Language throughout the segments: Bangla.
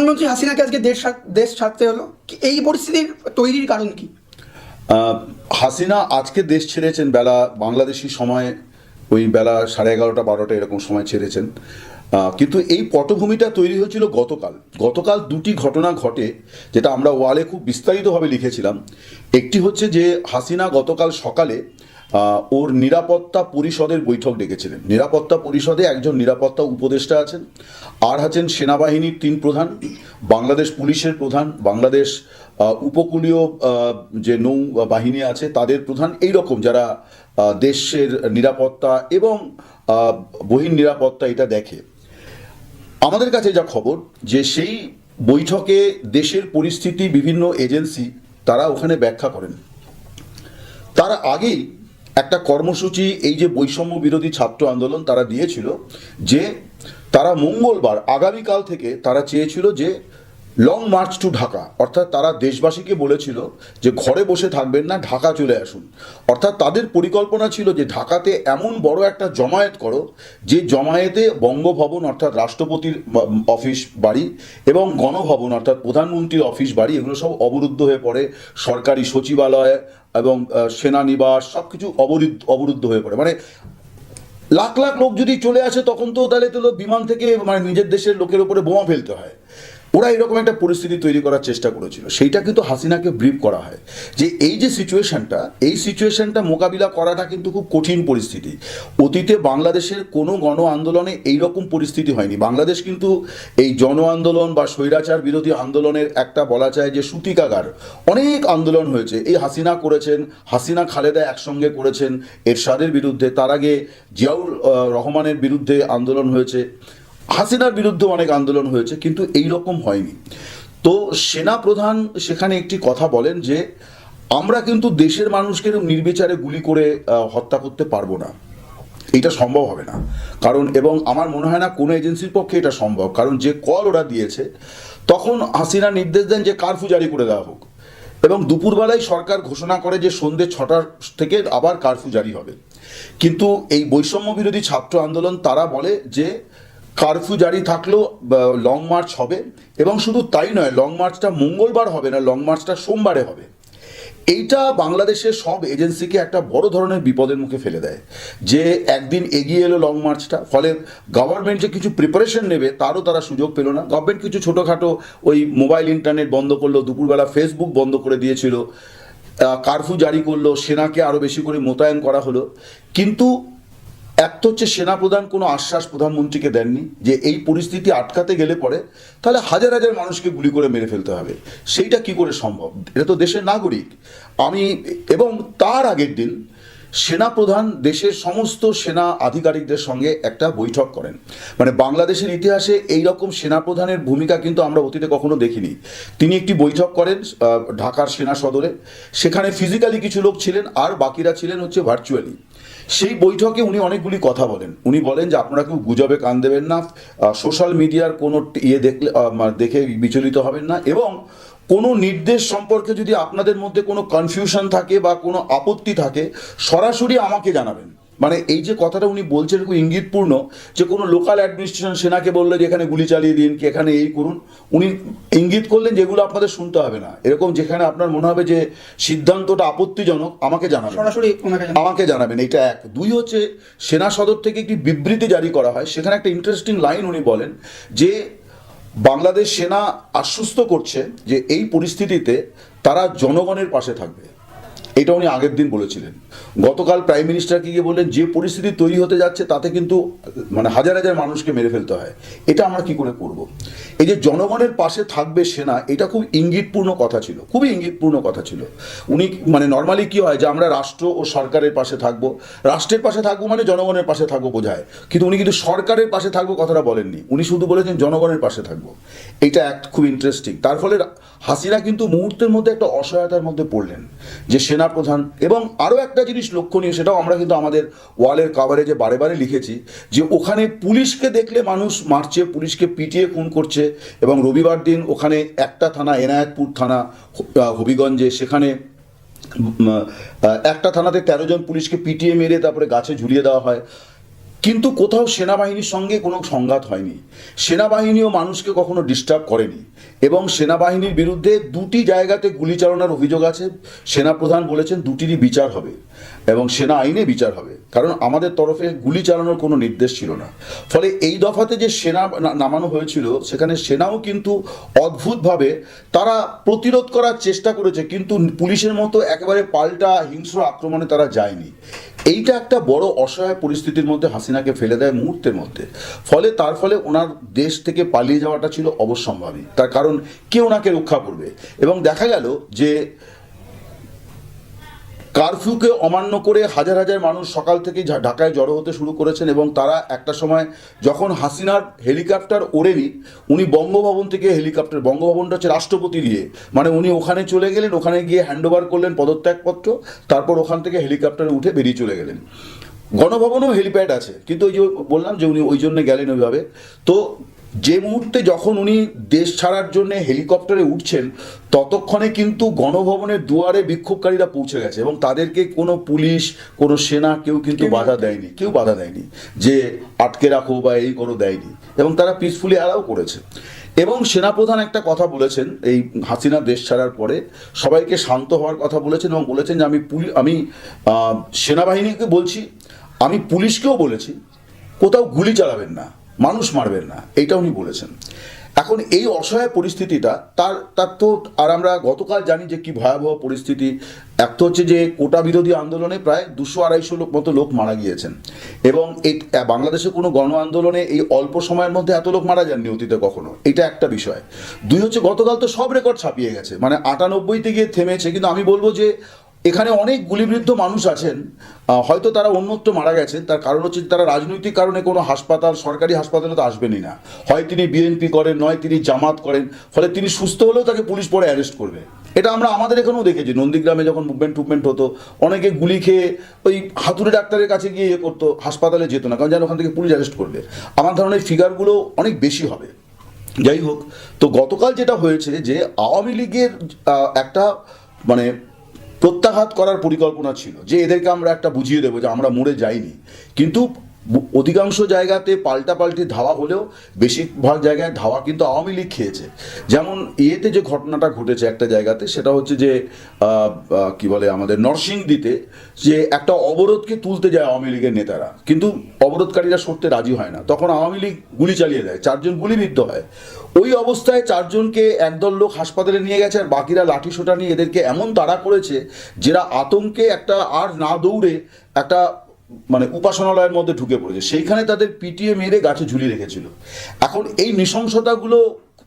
প্রধানমন্ত্রী হাসিনাকে আজকে দেশ ছাড়তে হলো, এই পরিস্থিতির তৈরির কারণ কি? হাসিনা আজকে দেশ ছেড়েছেন বেলা বাংলাদেশি সময় ওই বেলা 11:30-12টা এরকম সময় ছেড়েছেন, কিন্তু এই পটভূমিটা তৈরি হয়েছিল গতকাল দুটি ঘটনা ঘটে, যেটা আমরা ওয়ালে খুব বিস্তারিতভাবে লিখেছিলাম। একটি হচ্ছে যে হাসিনা গতকাল সকালে ওর নিরাপত্তা পরিষদের বৈঠক ডেকেছিলেন। নিরাপত্তা পরিষদে একজন নিরাপত্তা উপদেষ্টা আছেন, আর আছেন সেনাবাহিনীর 3 প্রধান, বাংলাদেশ পুলিশের প্রধান, বাংলাদেশ উপকূলীয় যে নৌ বাহিনী আছে তাদের প্রধান, এই রকম যারা দেশের নিরাপত্তা এবং বহির নিরাপত্তা এটা দেখে। আমাদের কাছে যা খবর যে সেই বৈঠকে দেশের পরিস্থিতি বিভিন্ন এজেন্সি তারা ওখানে ব্যাখ্যা করেন। তার আগেই একটা কর্মসূচি এই যে বৈষম্য বিরোধী ছাত্র আন্দোলন তারা দিয়েছিল, যে তারা মঙ্গলবার আগামীকাল থেকে তারা চেয়েছিল যে লং মার্চ টু ঢাকা, অর্থাৎ তারা দেশবাসীকে বলেছিল যে ঘরে বসে থাকবেন না, ঢাকা চলে আসুন। অর্থাৎ তাদের পরিকল্পনা ছিল যে ঢাকাতে এমন বড় একটা জমায়েত করো যে জমায়েতে বঙ্গভবন অর্থাৎ রাষ্ট্রপতির অফিস বাড়ি এবং গণভবন অর্থাৎ প্রধানমন্ত্রীর অফিস বাড়ি এগুলো সব অবরুদ্ধ হয়ে পড়ে, সরকারি সচিবালয় এবং সেনানিবাস সব কিছু অবরুদ্ধ হয়ে পড়ে। মানে লাখ লাখ লোক যদি চলে আসে তখন তো তাহলে তো বিমান থেকে মানে নিজের দেশের লোকের উপরে বোমা ফেলতে হয়। ওরা এরকম একটা পরিস্থিতি তৈরি করার চেষ্টা করেছিল। সেইটা কিন্তু হাসিনাকে ব্রিফ করা হয় যে এই যে সিচুয়েশনটা মোকাবিলা করাটা কিন্তু খুব কঠিন পরিস্থিতি। অতীতে বাংলাদেশের কোনো গণ আন্দোলনে এইরকম পরিস্থিতি হয়নি। বাংলাদেশ কিন্তু এই জন আন্দোলন বা স্বৈরাচার বিরোধী আন্দোলনের একটা বলা যায় যে সূতিকাগার। অনেক আন্দোলন হয়েছে, এই হাসিনা করেছেন, হাসিনা খালেদা একসঙ্গে করেছেন এরশাদের বিরুদ্ধে, তার আগে জিয়াউর রহমানের বিরুদ্ধে আন্দোলন হয়েছে, হাসিনার বিরুদ্ধে অনেক আন্দোলন হয়েছে, কিন্তু এই রকম হয়নি। তো সেনা প্রধান সেখানে একটি কথা বলেন যে আমরা কিন্তু দেশের মানুষকে নির্বিচারে গুলি করে হত্যা করতে পারবো না, এটা সম্ভব হবে না। কারণ এবং আমার মনে হয় না কোনো এজেন্সির পক্ষে এটা সম্ভব, কারণ যে কল ওরা দিয়েছে তখন হাসিনা নির্দেশ দেন যে কারফিউ জারি করে দেওয়া হোক, এবং দুপুরবেলায় সরকার ঘোষণা করে যে সন্ধ্যে 6টা থেকে আবার কারফিউ জারি হবে। কিন্তু এই বৈষম্য বিরোধী ছাত্র আন্দোলন তারা বলে যে কারফিউ জারি থাকলেও লং মার্চ হবে, এবং শুধু তাই নয়, লং মার্চটা মঙ্গলবার হবে না, লং মার্চটা সোমবারে হবে। এইটা বাংলাদেশের সব এজেন্সিকে একটা বড় ধরনের বিপদের মুখে ফেলে দেয় যে একদিন এগিয়ে এলো লং মার্চটা, ফলে গভর্নমেন্ট যে কিছু প্রিপারেশন নেবে তারও তারা সুযোগ পেল না। গভর্নমেন্ট কিছু ছোটোখাটো ওই মোবাইল ইন্টারনেট বন্ধ করলো, দুপুরবেলা ফেসবুক বন্ধ করে দিয়েছিল, কারফিউ জারি করলো, সেনাকে আরও বেশি করে মোতায়েন করা হলো। কিন্তু একটা হচ্ছে সেনাপ্রধান কোনো আশ্বাস প্রধানমন্ত্রীকে দেননি যে এই পরিস্থিতি আটকাতে গেলে পরে তাহলে হাজার হাজার মানুষকে গুলি করে মেরে ফেলতে হবে। সেইটা কি করে সম্ভব? এটা তো দেশের নাগরিক। এবং তার আগের দিন সেনাপ্রধান দেশের সমস্ত সেনা আধিকারিকদের সঙ্গে একটা বৈঠক করেন। মানে বাংলাদেশের ইতিহাসে এইরকম সেনাপ্রধানের ভূমিকা কিন্তু আমরা অতীতে কখনো দেখিনি। তিনি একটি বৈঠক করেন ঢাকার সেনা সদরে, সেখানে ফিজিক্যালি কিছু লোক ছিলেন আর বাকিরা ছিলেন হচ্ছে ভার্চুয়ালি। সেই বৈঠকে উনি অনেকগুলি কথা বলেন। উনি বলেন যে আপনারা কেউ গুজবে কান দেবেন না, সোশ্যাল মিডিয়ার কোনো দেখে বিচলিত হবেন না, এবং কোনো নির্দেশ সম্পর্কে যদি আপনাদের মধ্যে কোনো কনফিউশন থাকে বা কোনো আপত্তি থাকে সরাসরি আমাকে জানাবেন। মানে এই যে কথাটা উনি বলছেন খুব ইঙ্গিতপূর্ণ যে কোনো লোকাল অ্যাডমিনিস্ট্রেশন সেনাকে বললে যে এখানে গুলি চালিয়ে দিন কি এখানে এই করুন, উনি ইঙ্গিত করলেন যেগুলো আপনাদের শুনতে হবে না, এরকম যেখানে আপনার মনে হবে যে সিদ্ধান্তটা আপত্তিজনক আমাকে জানাবেন, সরাসরি আমাকে জানাবেন। এটা এক। দুই হচ্ছে সেনা সদর থেকে একটি বিবৃতি জারি করা হয়, সেখানে একটা ইন্টারেস্টিং লাইন উনি বলেন যে বাংলাদেশ সেনা আশ্বস্ত করছে যে এই পরিস্থিতিতে তারা জনগণের পাশে থাকবে। এটা উনি আগের দিন বলেছিলেন। গতকাল প্রাইম মিনিস্টারকে গিয়ে বললেন যে পরিস্থিতি তৈরি হতে যাচ্ছে তাতে কিন্তু মানে হাজার হাজার মানুষকে মেরে ফেলতে হয়, এটা আমরা কি করে করব। এই যে জনগণের পাশে থাকবে সেনা, এটা খুব ইঙ্গিতপূর্ণ কথা ছিল, খুবই ইঙ্গিতপূর্ণ কথা ছিল। উনি মানে নর্মালি কি হয় যে আমরা রাষ্ট্র ও সরকারের পাশে থাকবো, রাষ্ট্রের পাশে থাকবো মানে জনগণের পাশে থাকবো বোঝায়, কিন্তু উনি কিন্তু সরকারের পাশে থাকবো কথাটা বলেননি, উনি শুধু বলেছেন জনগণের পাশে থাকবো। এইটা খুব ইন্টারেস্টিং। তার ফলে হাসিনা কিন্তু মুহূর্তের মধ্যে একটা অসহায়তার মধ্যে পড়লেন যে সেনা প্রধান। এবং আরও একটা জিনিস লক্ষণীয়, সেটাও আমরা কিন্তু আমাদের ওয়ালের কাভারেজে বারে বারে লিখেছি, যে ওখানে পুলিশকে দেখলে মানুষ মারছে, পুলিশকে পিটিয়ে খুন করছে। এবং রবিবার দিন ওখানে একটা থানা, এনায়েতপুর থানা হবিগঞ্জে, সেখানে একটা থানাতে 13 জন পুলিশকে পিটিয়ে মেরে তারপরে গাছে ঝুলিয়ে দেওয়া হয়। কিন্তু কোথাও সেনাবাহিনীর সঙ্গে কোনো সংঘাত হয়নি, সেনাবাহিনীও মানুষকে কখনো ডিস্টার্ব করেনি, এবং সেনাবাহিনীর বিরুদ্ধে দুটি জায়গাতে গুলি চালানোর অভিযোগ আছে। সেনাপ্রধান বলেছেন দুটিরই বিচার হবে এবং সেনা আইনে বিচার হবে, কারণ আমাদের তরফে গুলি চালানোর কোনো নির্দেশ ছিল না। ফলে এই দফাতে যে সেনা নামানো হয়েছিল সেখানে সেনাও কিন্তু অদ্ভুতভাবে তারা প্রতিরোধ করার চেষ্টা করেছে, কিন্তু পুলিশের মতো একেবারে পাল্টা হিংস্র আক্রমণে তারা যায়নি। এইটা একটা বড় অসহায় পরিস্থিতির মধ্যে হাসিনাকে ফেলে দেয় মুহূর্তের মধ্যে। ফলে তার ফলে ওনার দেশ থেকে পালিয়ে যাওয়াটা ছিল অবশ্যম্ভাবী, তার কারণ কে ওনাকে রক্ষা করবে। এবং দেখা গেল যে কারফিউকে অমান্য করে হাজার হাজার মানুষ সকাল থেকেই ঢাকায় জড়ো হতে শুরু করেছেন, এবং তারা একটা সময় যখন হাসিনার হেলিকপ্টার ওড়েনি, উনি বঙ্গভবন থেকে হেলিকপ্টার, বঙ্গভবনটা হচ্ছে রাষ্ট্রপতি দিয়ে, মানে উনি ওখানে চলে গেলেন, ওখানে গিয়ে হ্যান্ডওভার করলেন পদত্যাগপত্র, তারপর ওখান থেকে হেলিকপ্টারে উঠে বেরিয়ে চলে গেলেন। গণভবনেও হেলিপ্যাড আছে, কিন্তু ওই যে বললাম যে উনি ওই জন্য গেলেন ওইভাবে। তো যে মুহূর্তে যখন উনি দেশ ছাড়ার জন্য হেলিকপ্টারে উঠছেন, ততক্ষণে কিন্তু গণভবনের দুয়ারে বিক্ষোভকারীরা পৌঁছে গেছে, এবং তাদেরকে কোনো পুলিশ, কোনো সেনা কেউ কিন্তু বাধা দেয়নি, কেউ বাধা দেয়নি যে আটকে রাখো বা এই করো, দেয়নি, এবং তারা পিসফুলি অ্যালাউ করেছে। এবং সেনাপ্রধান একটা কথা বলেছেন এই হাসিনা দেশ ছাড়ার পরে, সবাইকে শান্ত হওয়ার কথা বলেছেন, এবং বলেছেন যে আমি সেনাবাহিনীকে বলছি, আমি পুলিশকেও বলেছি কোথাও গুলি চালাবেন না, মানুষ মারবেন না, এইটা উনি বলেছেন। এখন এই অসহায় পরিস্থিতিটা তার তো, আর আমরা গতকাল জানি যে কি ভয়াবহ পরিস্থিতি। এক তো হচ্ছে যে কোটা বিরোধী আন্দোলনে প্রায় 200-250 মতো লোক মারা গিয়েছেন, এবং এই বাংলাদেশে কোনো গণ আন্দোলনে এই অল্প সময়ের মধ্যে এত লোক মারা যাননি অতীতে কখনো, এটা একটা বিষয়। দুই হচ্ছে গতকাল তো সব রেকর্ড ছাপিয়ে গেছে, মানে 98-তে গিয়ে থেমেছে, কিন্তু আমি বলবো যে এখানে অনেক গুলিবিদ্ধ মানুষ আছেন, হয়তো তারা অন্যত্র মারা গেছেন, তার কারণ হচ্ছে তারা রাজনৈতিক কারণে কোনো হাসপাতাল, সরকারি হাসপাতালে তো আসবেনই না, হয় তিনি বিএনপি করেন, নয় তিনি জামাত করেন, ফলে তিনি সুস্থ হলেও তাকে পুলিশ পরে অ্যারেস্ট করবে। এটা আমরা আমাদের এখানেও দেখেছি, নন্দীগ্রামে যখন মুভমেন্ট হতো, অনেকে গুলি খেয়ে ওই হাতুড়ে ডাক্তারের কাছে গিয়ে ইয়ে করতো, হাসপাতালে যেত না, কারণ যেন ওখান থেকে পুলিশ অ্যারেস্ট করবে। আমার ধারণা এই ফিগারগুলো অনেক বেশি হবে। যাই হোক, তো গতকাল যেটা হয়েছে যে আওয়ামী লীগের একটা মানে প্রত্যাঘাত করার পরিকল্পনা ছিল, যে এদেরকে আমরা একটা বুঝিয়ে দেবো যে আমরা মরে যাইনি, কিন্তু অধিকাংশ জায়গাতে পাল্টাপাল্টি ধাওয়া হলেও বেশিরভাগ জায়গায় ধাওয়া কিন্তু আওয়ামী লীগ খেয়েছে। যেমন ইয়েতে যে ঘটনাটা ঘটেছে একটা জায়গাতে, সেটা হচ্ছে যে কি বলে আমাদের নরসিংদীতে, যে একটা অবরোধকে তুলতে যায় আওয়ামী লীগের নেতারা, কিন্তু অবরোধকারীরা সরতে রাজি হয় না, তখন আওয়ামী লীগ গুলি চালিয়ে দেয়, 4 জন গুলিবিদ্ধ হয়। ওই অবস্থায় 4 জনকে একদল লোক হাসপাতালে নিয়ে গেছে, আর বাকিরা লাঠি সোটা নিয়ে এদেরকে এমন তাড়া করেছে, যেটা আতঙ্কে একটা আর না দৌড়ে একটা মানে উপাসনালয়ের মধ্যে ঢুকে পড়েছে, সেইখানে তাদের পিটিয়ে মেরে গাছে ঝুলিয়ে রেখেছিল। এখন এই নৃশংসতাগুলো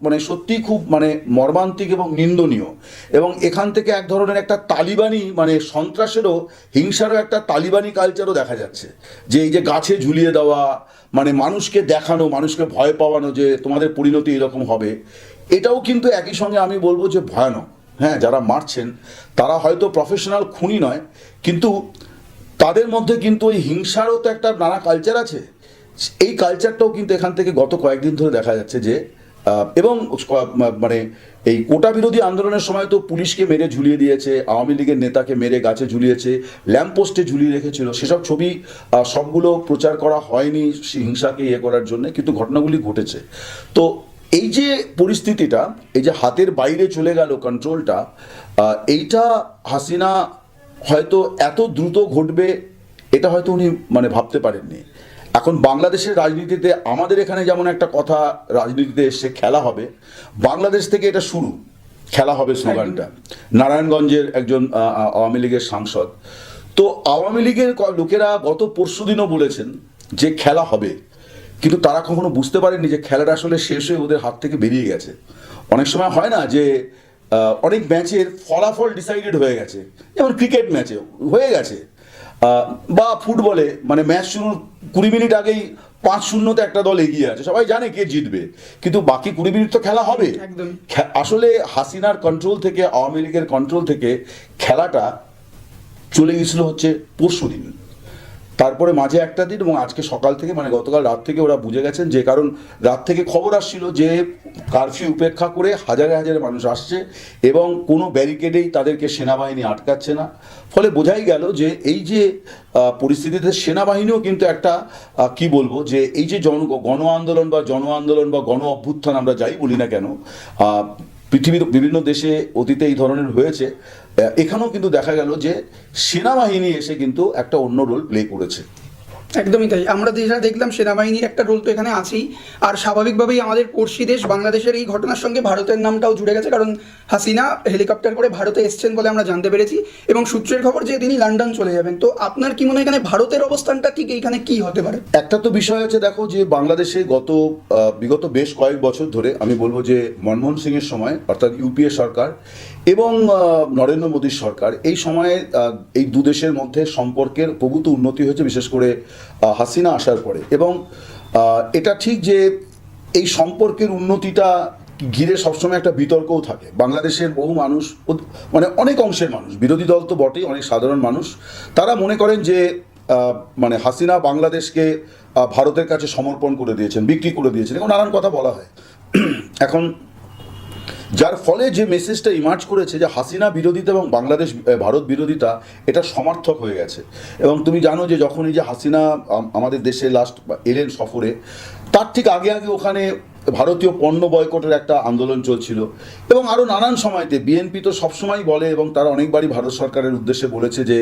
মানে সত্যি খুব মানে মর্মান্তিক এবং নিন্দনীয়, এবং এখান থেকে এক ধরনের একটা তালিবানি মানে সন্ত্রাসেরও, হিংসারও একটা তালিবানি কালচারও দেখা যাচ্ছে, যে এই যে গাছে ঝুলিয়ে দেওয়া, মানে মানুষকে দেখানো, মানুষকে ভয় পাওয়ানো যে তোমাদের পরিণতি এরকম হবে, এটাও কিন্তু একই সঙ্গে আমি বলবো যে ভয়ানক। হ্যাঁ, যারা মারছেন তারা হয়তো প্রফেশনাল খুনি নয়, কিন্তু তাদের মধ্যে কিন্তু ওই হিংসারও তো একটা নানা কালচার আছে। এই কালচারটাও কিন্তু এখান থেকে গত কয়েকদিন ধরে দেখা যাচ্ছে যে, এবং মানে এই কোটা বিরোধী আন্দোলনের সময় তো পুলিশকে মেরে ঝুলিয়ে দিয়েছে, আওয়ামী লীগের নেতাকে মেরে গাছে ঝুলিয়েছে, ল্যাম্পপোস্টে ঝুলিয়ে রেখেছিল, সেসব ছবি সবগুলো প্রচার করা হয়নি হিংসাকে ইয়ে করার জন্য, কিন্তু ঘটনাগুলি ঘটেছে। তো এই যে পরিস্থিতিটা, এই যে হাতের বাইরে চলে গেল কন্ট্রোলটা, এইটা হাসিনা হয়তো এত দ্রুত ঘটবে এটা হয়তো উনি মানে ভাবতে পারেননি। এখন বাংলাদেশের রাজনীতিতে, আমাদের এখানে যেমন একটা কথা রাজনীতিতে এসে খেলা হবে, বাংলাদেশ থেকে এটা শুরু, খেলা হবে স্লোগানটা। নারায়ণগঞ্জের একজন আওয়ামী লীগের সাংসদ, তো আওয়ামী লীগের লোকেরা গত পরশুদিনও বলেছেন যে খেলা হবে, কিন্তু তারা কখনো বুঝতে পারেননি যে খেলাটা আসলে শেষ হয়ে ওদের হাত থেকে বেরিয়ে গেছে। অনেক সময় হয় না যে অনেক ম্যাচের ফলাফল ডিসাইডেড হয়ে গেছে, যেমন ক্রিকেট ম্যাচে হয়ে গেছে, বা ফুটবলে মানে ম্যাচ শুরুর 20 মিনিট আগেই 5-0 একটা দল এগিয়ে আছে, সবাই জানে কে জিতবে, কিন্তু বাকি 20 মিনিট তো খেলা হবে। আসলে হাসিনার কন্ট্রোল থেকে, আওয়ামী লীগের কন্ট্রোল থেকে খেলাটা চলে গেছিল হচ্ছে পরশুদিন। তারপরে মাঝে একটা দিন এবং আজকে সকাল থেকে মানে গতকাল রাত থেকে ওরা বুঝে গেছেন, যে কারণ রাত থেকে খবর আসছিল যে কারফিউ উপেক্ষা করে হাজারে হাজারে মানুষ আসছে এবং কোনো ব্যারিকেডেই তাদেরকে সেনাবাহিনী আটকাচ্ছে না। ফলে বোঝাই গেল যে এই যে পরিস্থিতিতে সেনাবাহিনীও কিন্তু একটা কি বলবো, যে এই যে গণ আন্দোলন বা গণ অভ্যুত্থান আমরা যাই বলি না কেন, পৃথিবীর বিভিন্ন দেশে অতীতে এই ধরনের হয়েছে, এখানেও কিন্তু দেখা গেল যে সেনাবাহিনী এসে কিন্তু একটা অন্য রোল প্লে করেছে। একদমই তাই। আমরা যেটা দেখলাম, সেনাবাহিনীর একটা রোল তো এখানে আছেই, আর স্বাভাবিকভাবেই আমাদের পড়শি দেশ বাংলাদেশের এই ঘটনার সঙ্গে ভারতের নামটাও জুড়ে গেছে, কারণ হাসিনা হেলিকপ্টার করে ভারতে এসছেন বলে আমরা জানতে পেরেছি এবং সূত্রের খবর যে তিনি লন্ডন চলে যাবেন। তো আপনার কি মনে হয় এখানে ভারতের অবস্থানটা ঠিক এইখানে কি হতে পারে? একটা তো বিষয় আছে, দেখো যে বাংলাদেশে বিগত বেশ কয়েক বছর ধরে আমি বলবো যে মনমোহন সিং এর সময়, অর্থাৎ ইউপিএ সরকার এবং নরেন্দ্র মোদীর সরকার, এই সময়ে এই দু দেশের মধ্যে সম্পর্কের প্রভূত উন্নতি হয়েছে, বিশেষ করে হাসিনা আসার পরে। এবং এটা ঠিক যে এই সম্পর্কের উন্নতিটা ঘিরে সবসময় একটা বিতর্কও থাকে। বাংলাদেশের বহু মানুষ, মানে অনেক অংশের মানুষ, বিরোধী দল তো বটেই, অনেক সাধারণ মানুষ, তারা মনে করেন যে মানে হাসিনা বাংলাদেশকে ভারতের কাছে সমর্পণ করে দিয়েছেন, বিক্রি করে দিয়েছেন, এবং নানান কথা বলা হয়। এখন যার ফলে যে মেসেজটা ইমার্জ করেছে যে হাসিনা বিরোধিতা এবং ভারত বিরোধিতা, এটা সমার্থক হয়ে গেছে। এবং তুমি জানো যে যখন এই যে হাসিনা আমাদের দেশে লাস্ট এলেন সফরে, তার ঠিক আগে আগে ওখানে ভারতীয় পণ্য বয়কটের একটা আন্দোলন চলছিল, এবং আরও নানান সময়তে বিএনপি তো সবসময় বলে এবং তারা অনেকবারই ভারত সরকারের উদ্দেশ্যে বলেছে যে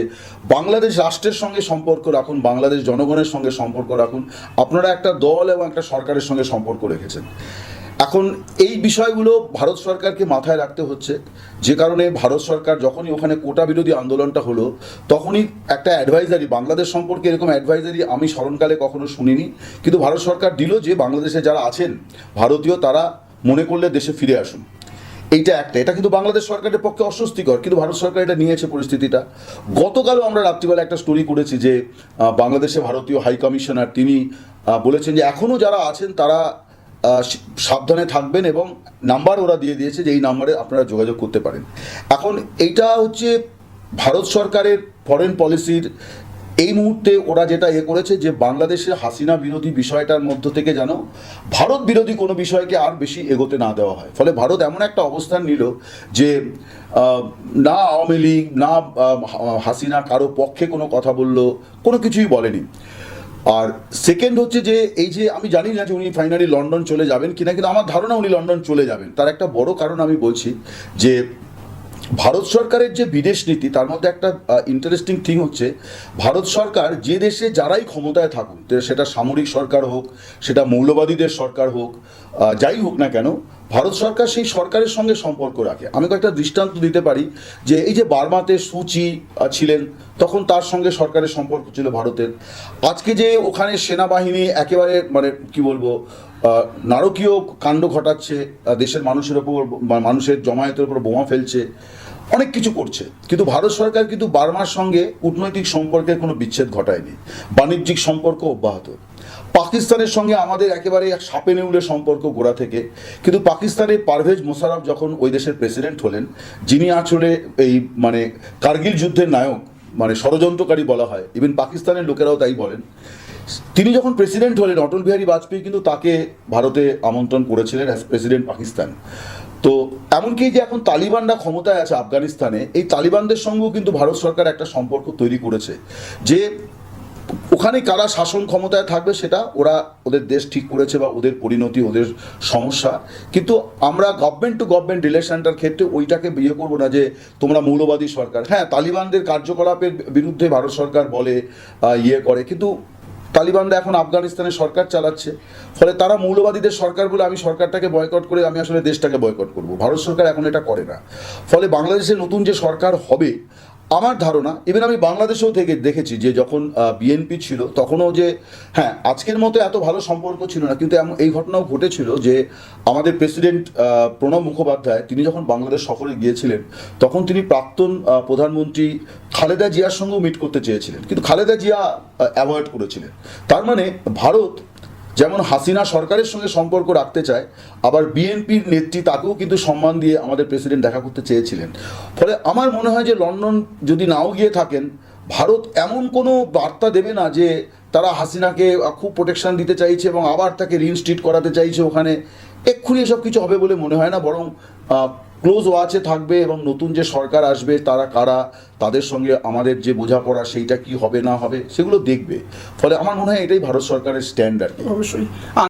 বাংলাদেশ রাষ্ট্রের সঙ্গে সম্পর্ক রাখুন, বাংলাদেশ জনগণের সঙ্গে সম্পর্ক রাখুন, আপনারা একটা দল এবং একটা সরকারের সঙ্গে সম্পর্ক রেখেছেন। এখন এই বিষয়গুলো ভারত সরকারকে মাথায় রাখতে হচ্ছে, যে কারণে ভারত সরকার যখনই ওখানে কোটা বিরোধী আন্দোলনটা হলো, তখনই একটা অ্যাডভাইজারি, বাংলাদেশ সম্পর্কে এরকম অ্যাডভাইজারি আমি স্মরণকালে কখনো শুনিনি, কিন্তু ভারত সরকার দিল যে বাংলাদেশে যারা আছেন ভারতীয়, তারা মনে করলে দেশে ফিরে আসুন। এটা কিন্তু বাংলাদেশ সরকারের পক্ষে অস্বস্তিকর, কিন্তু ভারত সরকার এটা নিয়েছে পরিস্থিতিটা। গতকালও আমরা রাত্রিবেলা একটা স্টোরি করেছি যে বাংলাদেশে ভারতীয় হাই কমিশনার তিনি বলেছেন যে এখনও যারা আছেন তারা সাবধানে থাকবেন, এবং নাম্বার ওরা দিয়ে দিয়েছে যে এই নাম্বারে আপনারা যোগাযোগ করতে পারেন। এখন এইটা হচ্ছে ভারত সরকারের ফরেন পলিসির এই মুহূর্তে ওরা যেটা করেছে, যে বাংলাদেশের হাসিনা বিরোধী বিষয়টার মধ্য থেকে যেন ভারত বিরোধী কোনো বিষয়কে আর বেশি এগোতে না দেওয়া হয়। ফলে ভারত এমন একটা অবস্থান নিল যে না আওয়ামী লীগ না হাসিনা কারো পক্ষে কোনো কথা বললো, কোনো কিছুই বলেনি। আর সেকেন্ড হচ্ছে যে এই যে আমি জানি না যে উনি ফাইনালি লন্ডন চলে যাবেন কিনা, কিন্তু আমার ধারণা উনি লন্ডন চলে যাবেন। তার একটা বড় কারণ আমি বলছি যে ভারত সরকারের যে বিদেশ নীতি, তার মধ্যে একটা ইন্টারেস্টিং থিং হচ্ছে, ভারত সরকার যে দেশে যারাই ক্ষমতায় থাকুন, সেটা সামরিক সরকার হোক, সেটা মৌলবাদীদের সরকার হোক, যাই হোক না কেন, ভারত সরকার সেই সরকারের সঙ্গে সম্পর্ক রাখে। আমি কয়েকটা দৃষ্টান্ত দিতে পারি, যে এই যে বার্মাতে সুচি ছিলেন, তখন তার সঙ্গে সরকারের সম্পর্ক ছিল ভারতের। আজকে যে ওখানে সেনাবাহিনী একেবারে মানে কি বলবো নারকীয় কাণ্ড ঘটাচ্ছে, দেশের মানুষের ওপর, মানুষের জমায়েতের উপর বোমা ফেলছে, অনেক কিছু করছে, কিন্তু ভারত সরকার কিন্তু বার্মার সঙ্গে কূটনৈতিক সম্পর্কের কোনো বিচ্ছেদ ঘটায়নি, বাণিজ্যিক সম্পর্ক অব্যাহত। পাকিস্তানের সঙ্গে আমাদের একেবারে সাপে নেউলে সম্পর্ক গোড়া থেকে, কিন্তু পাকিস্তানের পারভেজ মোশাররফ যখন ওই দেশের প্রেসিডেন্ট হলেন, যিনি আসলে এই মানে কার্গিল যুদ্ধের নায়ক, মানে ষড়যন্ত্রকারী বলা হয়, ইভেন পাকিস্তানের লোকেরাও তাই বলেন, তিনি যখন প্রেসিডেন্ট হলেন, অটল বিহারী বাজপেয়ী কিন্তু তাকে ভারতে আমন্ত্রণ করেছিলেন অ্যাজ প্রেসিডেন্ট পাকিস্তান। তো এমনকি যে এখন তালিবানরা ক্ষমতায় আছে আফগানিস্তানে, এই তালিবানদের সঙ্গেও কিন্তু ভারত সরকার একটা সম্পর্ক তৈরি করেছে, যে ওখানে কারা শাসন ক্ষমতায় থাকবে সেটা ওদের দেশ ঠিক করেছে, বা ওদের পরিণতি, ওদের সমস্যা। কিন্তু আমরা গভর্নমেন্ট টু গভর্নমেন্ট রিলেশনটার ক্ষেত্রে ওইটাকে বিয়ে করবো না যে তোমরা মৌলবাদী সরকার। হ্যাঁ, তালিবানদের কার্যকলাপের বিরুদ্ধে ভারত সরকার বলে করে, কিন্তু তালিবানরা এখন আফগানিস্তানের সরকার চালাচ্ছে, ফলে তারা মৌলবাদীদের সরকার বলে আমি সরকারটাকে বয়কট করে আমি আসলে দেশটাকে বয়কট করব। ভারত সরকার এখন এটা করে না। ফলে বাংলাদেশে নতুন যে সরকার হবে, আমার ধারণা, ইভেন আমি বাংলাদেশেও থেকে দেখেছি যে যখন বিএনপি ছিল তখনও যে হ্যাঁ আজকের মতো এত ভালো সম্পর্ক ছিল না, কিন্তু এই ঘটনাও ঘটেছিল যে আমাদের প্রেসিডেন্ট প্রণব মুখোপাধ্যায় তিনি যখন বাংলাদেশ সফরে গিয়েছিলেন, তখন তিনি প্রাক্তন প্রধানমন্ত্রী খালেদা জিয়ার সঙ্গেও মিট করতে চেয়েছিলেন, কিন্তু খালেদা জিয়া অ্যাভয়েড করেছিলেন। তার মানে ভারত যেমন হাসিনা সরকারের সঙ্গে সম্পর্ক রাখতে চায়, আবার বিএনপির নেত্রী তাকেও কিন্তু সম্মান দিয়ে আমাদের প্রেসিডেন্ট দেখা করতে চেয়েছিলেন। ফলে আমার মনে হয় যে লন্ডন যদি নাও গিয়ে থাকেন, ভারত এমন কোনো বার্তা দেবে না যে তারা হাসিনাকে খুব প্রোটেকশন দিতে চাইছে এবং আবার তাকে রিইনস্টেট করাতে চাইছে ওখানে। এক্ষুনি এসব কিছু হবে বলে মনে হয় না, বরং ক্লোজ ওয়াচে থাকবে এবং নতুন যে সরকার আসবে তারা কারা, তাদের সঙ্গে আমাদের যে বোঝাপড়া সেইটা কি হবে না হবে সেগুলো দেখবে। ফলে আমার মনে হয় এটাই ভারত সরকারের স্ট্যান্ড আর কি। অবশ্যই।